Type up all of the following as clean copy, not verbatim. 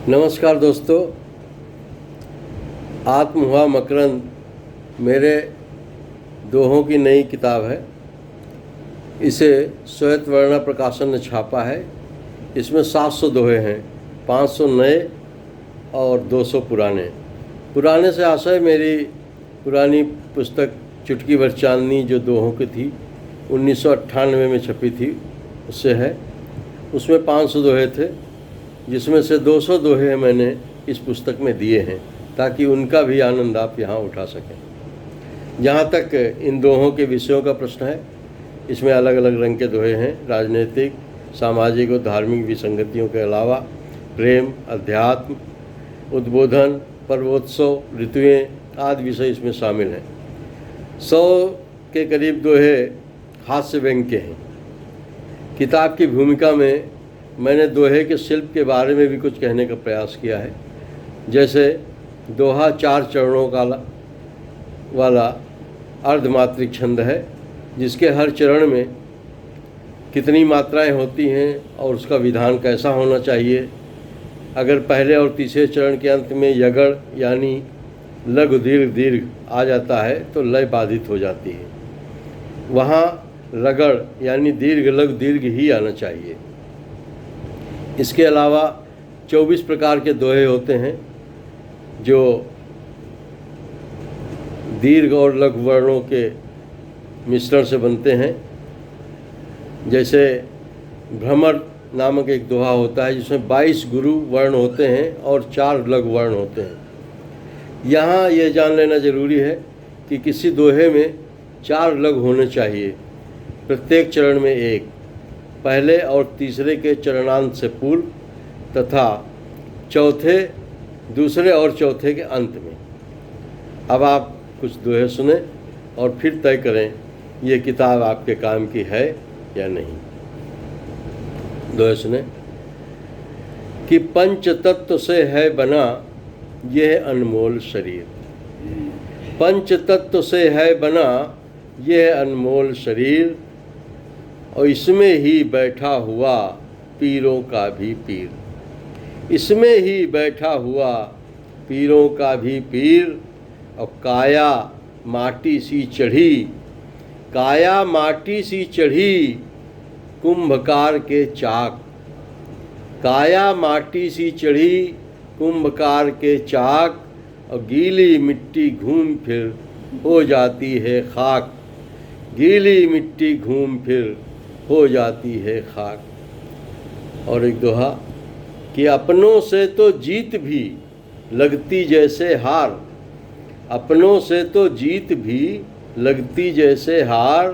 नमस्कार दोस्तों, आत्म हुआ मकरंद मेरे दोहों की नई किताब है। इसे श्वेतवर्णा प्रकाशन ने छापा है। इसमें 700 दोहे हैं, 500 नए और 200 पुराने। पुराने से आशय मेरी पुरानी पुस्तक चुटकी भर चांदनी जो दोहों की थी 1998 में छपी थी उससे है। उसमें 500 दोहे थे, जिसमें से 200 दोहे मैंने इस पुस्तक में दिए हैं ताकि उनका भी आनंद आप यहाँ उठा सकें। जहाँ तक इन दोहों के विषयों का प्रश्न है, इसमें अलग अलग रंग के दोहे हैं। राजनीतिक, सामाजिक और धार्मिक विसंगतियों के अलावा प्रेम, अध्यात्म, उद्बोधन, पर्वोत्सव, ऋतुएँ आदि विषय इसमें शामिल हैं। 100 के करीब दोहे हास्य व्यंग्य के हैं। किताब की भूमिका में मैंने दोहे के शिल्प के बारे में भी कुछ कहने का प्रयास किया है। जैसे दोहा 4 चरणों का वाला अर्धमात्रिक छंद है, जिसके हर चरण में कितनी मात्राएं होती हैं और उसका विधान कैसा होना चाहिए। अगर पहले और तीसरे चरण के अंत में यगड़ यानी लघु दीर्घ दीर्घ आ जाता है तो लय बाधित हो जाती है। वहाँ रगड़ यानी दीर्घ लघु दीर्घ ही आना चाहिए। इसके अलावा 24 प्रकार के दोहे होते हैं जो दीर्घ और लघु वर्णों के मिश्रण से बनते हैं। जैसे भ्रमर नामक एक दोहा होता है जिसमें 22 गुरु वर्ण होते हैं और 4 लघु वर्ण होते हैं। यहाँ यह जान लेना जरूरी है कि किसी दोहे में 4 लघु होने चाहिए, प्रत्येक चरण में एक, पहले और तीसरे के चरणांत से पूर्व तथा चौथे, दूसरे और चौथे के अंत में। अब आप कुछ दोहे सुने और फिर तय करें ये किताब आपके काम की है या नहीं। दोहे सुने कि पंच तत्व से है बना यह अनमोल शरीर। पंच तत्व से है बना यह अनमोल शरीर, और इसमें ही बैठा हुआ पीरों का भी पीर। इसमें ही बैठा हुआ पीरों का भी पीर, और काया माटी सी चढ़ी, काया माटी सी चढ़ी कुंभकार के चाक। काया माटी सी चढ़ी कुंभकार के चाक, और गीली मिट्टी घूम फिर हो जाती है खाक। गीली मिट्टी घूम फिर हो जाती है खाक। और एक दोहा कि अपनों से तो जीत भी लगती जैसे हार। अपनों से तो जीत भी लगती जैसे हार,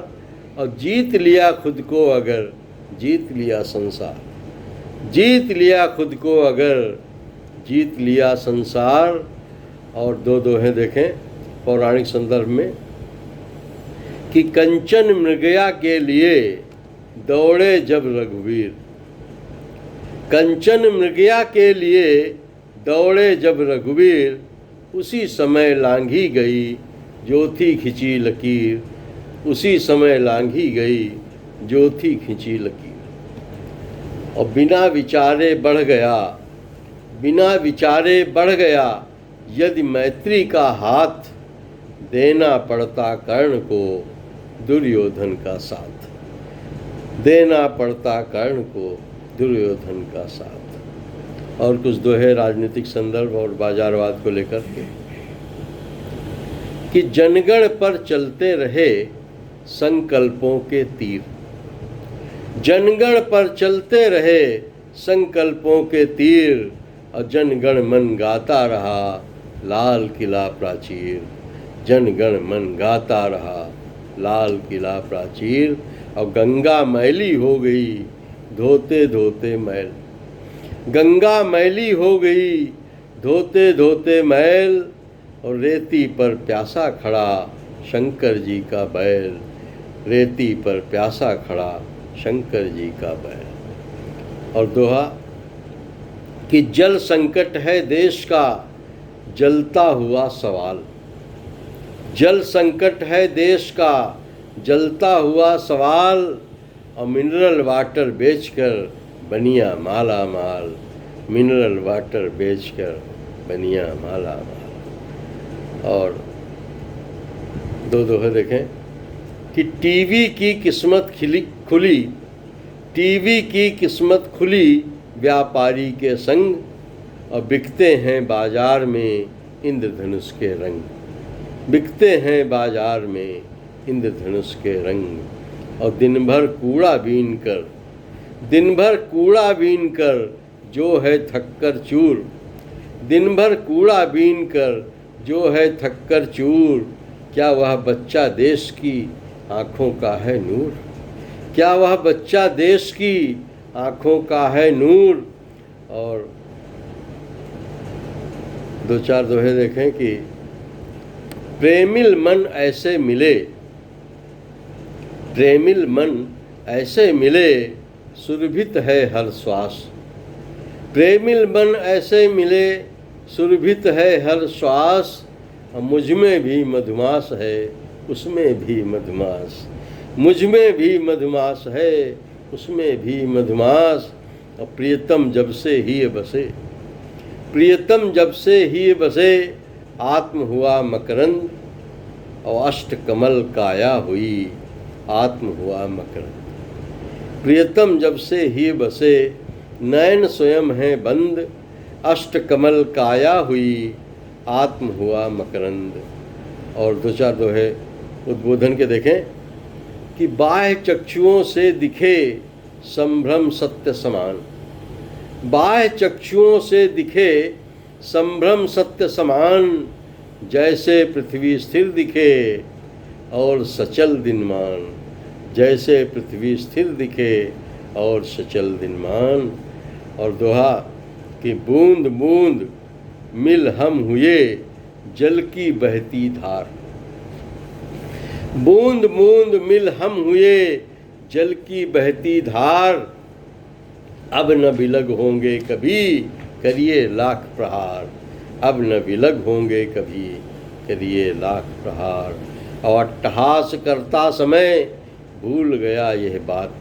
और जीत लिया खुद को अगर जीत लिया संसार। जीत लिया खुद को अगर जीत लिया संसार। और 2 दोहे देखें पौराणिक संदर्भ में कि कंचन मृगया के लिए दौड़े जब रघुवीर। कंचन मृगया के लिए दौड़े जब रघुवीर, उसी समय लांघी गई जो थी खिंची लकीर। उसी समय लांघी गई जो थी खिंची लकीर। और बिना विचारे बढ़ गया, बिना विचारे बढ़ गया यदि मैत्री का हाथ। देना पड़ता कर्ण को दुर्योधन का साथ। देना पड़ता कर्ण को दुर्योधन का साथ। और कुछ दोहे राजनीतिक संदर्भ और बाजारवाद को लेकर के कि जनगण पर चलते रहे संकल्पों के तीर। जनगण पर चलते रहे संकल्पों के तीर, और जनगण मन गाता रहा लाल किला प्राचीर। जनगण मन गाता रहा लाल किला प्राचीर, और गंगा मैली हो गई धोते धोते मैल। गंगा मैली हो गई धोते धोते मैल, और रेती पर प्यासा खड़ा शंकर जी का बैल। रेती पर प्यासा खड़ा शंकर जी का बैल। और दोहा कि जल संकट है देश का जलता हुआ सवाल। जल संकट है देश का जलता हुआ सवाल, और मिनरल वाटर बेचकर बनिया माला माल। मिनरल वाटर बेचकर बनिया माला माल। और दो दोहे देखें कि टीवी की किस्मत खुली, टीवी की किस्मत खुली व्यापारी के संग, और बिकते हैं बाजार में इंद्रधनुष के रंग, बिकते हैं बाजार में इंद्रधनुष के रंग। और दिन भर कूड़ा बीन कर, दिन भर कूड़ा बीन कर जो है थक्कर चूर, दिन भर कूड़ा बीन कर जो है थक्कर चूर, क्या वह बच्चा देश की आँखों का है नूर, क्या वह बच्चा देश की आँखों का है नूर। और दो चार दोहे देखें कि प्रेमिल मन ऐसे मिले, प्रेमिल मन ऐसे मिले सुरभित है हर श्वास, प्रेमिल मन ऐसे मिले सुरभित है हर श्वास। मुझ में भी मधुमास है उसमें भी मधुमास, मुझ में भी मधुमास है उसमें भी मधुमास। और प्रियतम जब से ही बसे, प्रियतम जब से ही बसे आत्म हुआ मकरंद, और अष्ट कमल काया हुई आत्म हुआ मकरंद। प्रियतम जब से ही बसे नयन स्वयं है बंद, अष्ट कमल काया हुई आत्म हुआ मकरंद। और दो चार दोहे उद्बोधन के देखें कि बाह्य चक्षुओं से दिखे संभ्रम सत्य समान, बाह्य चक्षुओं से दिखे संभ्रम सत्य समान, जैसे पृथ्वी स्थिर दिखे और सचल दिनमान, जैसे पृथ्वी स्थिर दिखे और सचल दिनमान। और दोहा कि बूंद बूंद मिल हम हुए जल की बहती धार, बूंद बूंद मिल हम हुए जल की बहती धार, अब न विलग होंगे कभी करिए लाख प्रहार, अब न विलग होंगे कभी करिए लाख प्रहार। और अट्टहास करता समय भूल गया यह बात,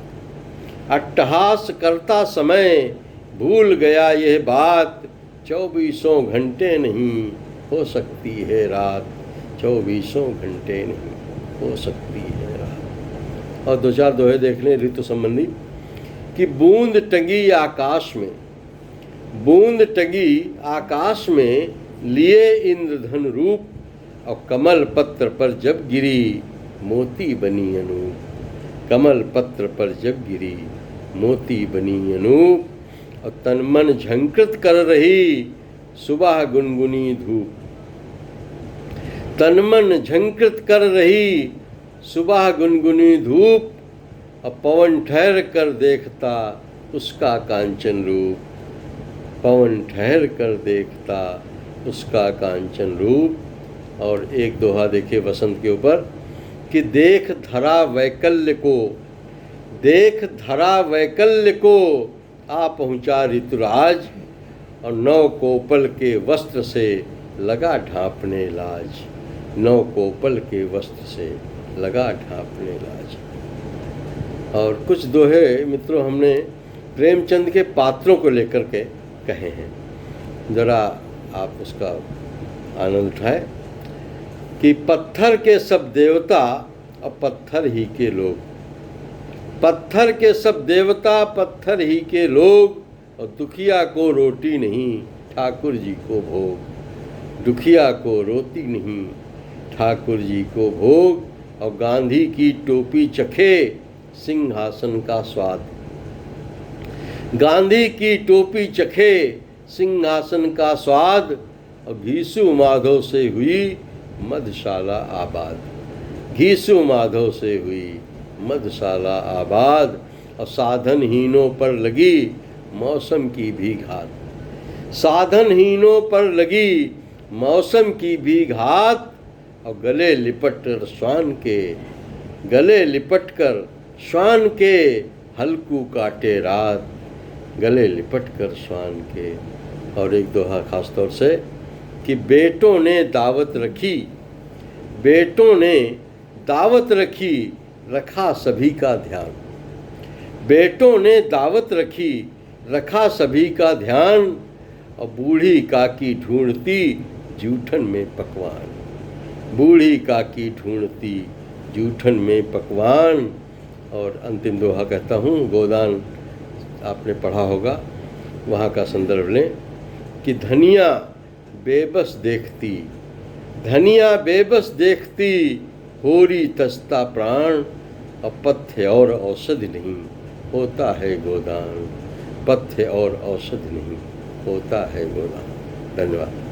अट्टहास करता समय भूल गया यह बात, 24 घंटे नहीं हो सकती है रात, 24 घंटे नहीं हो सकती है रात। और दो चार दोहे देख लें ऋतु संबंधी कि बूंद टंगी आकाश में, बूंद टंगी आकाश में लिए इंद्रधन रूप, और कमल पत्र पर जब गिरी मोती बनी अनूप, कमल पत्र पर जब गिरी मोती बनी अनूप। और तन मन झंकृत कर रही सुबह गुनगुनी धूप, तन मन झंकृत कर रही सुबह गुनगुनी धूप, और पवन ठहर कर देखता उसका कांचन रूप, पवन ठहर कर देखता उसका कांचन रूप। और एक दोहा देखिए वसंत के ऊपर कि देख धरा वैकल्य को, देख धरा वैकल्य को आ पहुँचा ऋतुराज, और नौ कोपल के वस्त्र से लगा ढांपने लाज, नौ कोपल के वस्त्र से लगा ढांपने लाज। और कुछ दोहे मित्रों हमने प्रेमचंद के पात्रों को लेकर के कहे हैं, ज़रा आप उसका आनंद उठाएं कि पत्थर के सब देवता और पत्थर ही के लोग, पत्थर के सब देवता पत्थर ही के लोग, और दुखिया को रोटी नहीं ठाकुर जी को भोग, दुखिया को रोटी नहीं ठाकुर जी को भोग। और गांधी की टोपी चखे सिंहासन का स्वाद, गांधी की टोपी चखे सिंहासन का स्वाद, और घीसू माधव से हुई मधुशाला आबाद, घीसू माधव से हुई मधुशाला आबाद। और साधनहीनों पर लगी मौसम की भी घात, साधनहीनों पर लगी मौसम की भी घात। और गले लिपट कर श्वान के, गले लिपट कर श्वान के हल्कू काटे रात, गले लिपट कर श्वान के। और एक दोहा खास तौर से कि बेटों ने दावत रखी, बेटों ने दावत रखी रखा सभी का ध्यान, बेटों ने दावत रखी रखा सभी का ध्यान। और बूढ़ी काकी ढूंढती जूठन में पकवान, बूढ़ी काकी ढूंढती जूठन में पकवान। और अंतिम दोहा कहता हूँ, गोदान आपने पढ़ा होगा, वहाँ का संदर्भ लें कि धनिया बेबस देखती, धनिया बेबस देखती, होरी तसता प्राण, अब पथ्य और औषधि नहीं होता है गोदान, पथ्य और औषधि नहीं होता है गोदान। धन्यवाद।